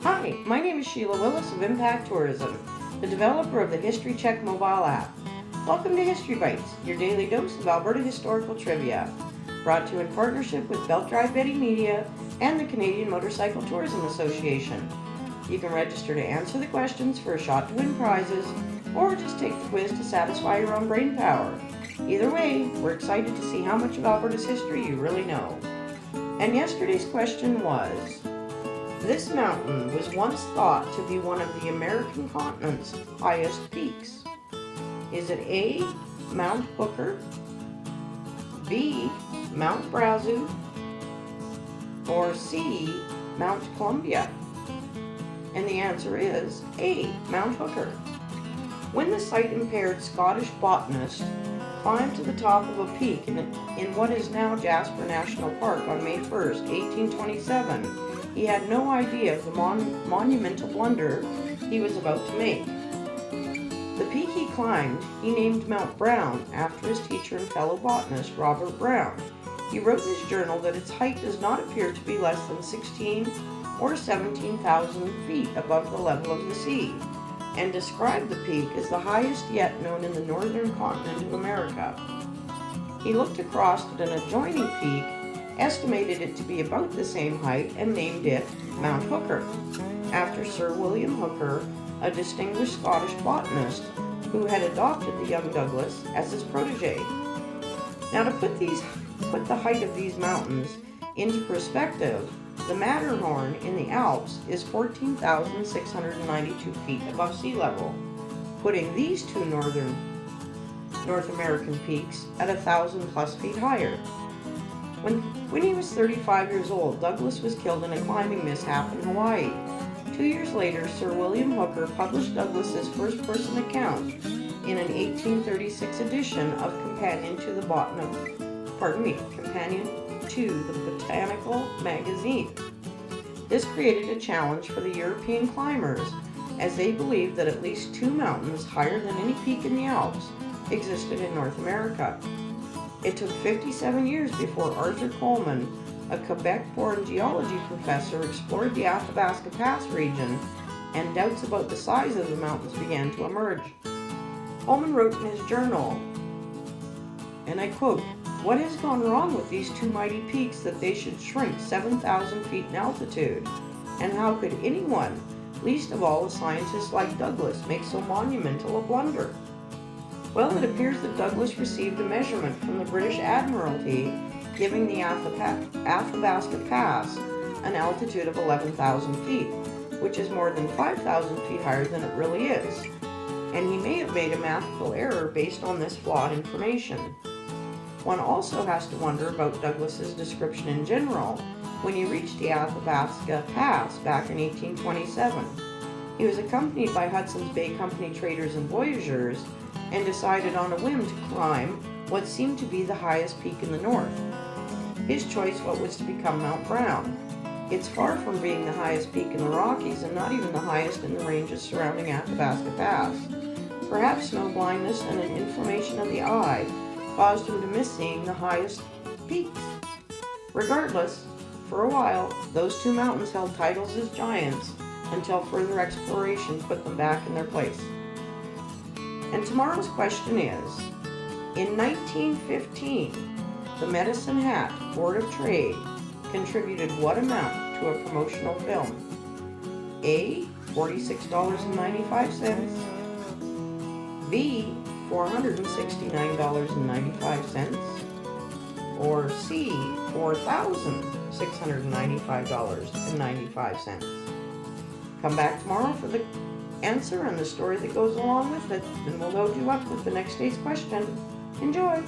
Hi, my name is Sheila Willis of Impact Tourism, the developer of the History Check mobile app. Welcome to History Bytes, your daily dose of Alberta Historical Trivia, brought to you in partnership with Belt Drive Betty Media and the Canadian Motorcycle Tourism Association. You can register to answer the questions for a shot to win prizes, or just take the quiz to satisfy your own brain power. Either way, we're excited to see how much of Alberta's history you really know. And yesterday's question was, this mountain was once thought to be one of the American continent's highest peaks. Is it A, Mount Hooker, B, Mount Brazeau, or C, Mount Columbia? And the answer is A, Mount Hooker. When the sight-impaired Scottish botanist climbed to the top of a peak in what is now Jasper National Park on May 1st, 1827, he had no idea of the monumental blunder he was about to make. The peak he climbed, he named Mount Brown after his teacher and fellow botanist, Robert Brown. He wrote in his journal that its height does not appear to be less than 16 or 17,000 feet above the level of the sea, and described the peak as the highest yet known in the northern continent of America. He looked across at an adjoining peak, estimated it to be about the same height, and named it Mount Hooker, after Sir William Hooker, a distinguished Scottish botanist who had adopted the young Douglas as his protege. Now, to put the height of these mountains into perspective, the Matterhorn in the Alps is 14,692 feet above sea level, putting these two North American peaks at 1,000 plus feet higher. When he was 35 years old, Douglas was killed in a climbing mishap in Hawaii. 2 years later, Sir William Hooker published Douglas's first-person account in an 1836 edition of Companion to the Botanical Magazine. This created a challenge for the European climbers, as they believed that at least two mountains higher than any peak in the Alps existed in North America. It took 57 years before Arthur Coleman, a Quebec-born geology professor, explored the Athabasca Pass region, and doubts about the size of the mountains began to emerge. Coleman wrote in his journal, and I quote, "What has gone wrong with these two mighty peaks that they should shrink 7,000 feet in altitude? And how could anyone, least of all a scientist like Douglas, make so monumental a blunder?" Well, it appears that Douglas received a measurement from the British Admiralty giving the Athabasca Pass an altitude of 11,000 feet, which is more than 5,000 feet higher than it really is. And he may have made a mathematical error based on this flawed information. One also has to wonder about Douglas's description in general when he reached the Athabasca Pass back in 1827. He was accompanied by Hudson's Bay Company traders and voyageurs, and decided on a whim to climb what seemed to be the highest peak in the north. His choice was to become Mount Brown. It's far from being the highest peak in the Rockies, and not even the highest in the ranges surrounding Athabasca Pass. Perhaps snow blindness and an inflammation of the eye caused him to miss seeing the highest peaks. Regardless, for a while, those two mountains held titles as giants until further exploration put them back in their place. And tomorrow's question is, in 1915, the Medicine Hat Board of Trade contributed what amount to a promotional film? A, $46.95, B, $469.95, or C, $4,695.95. Come back tomorrow for the answer and the story that goes along with it, and we'll load you up with the next day's question. Enjoy!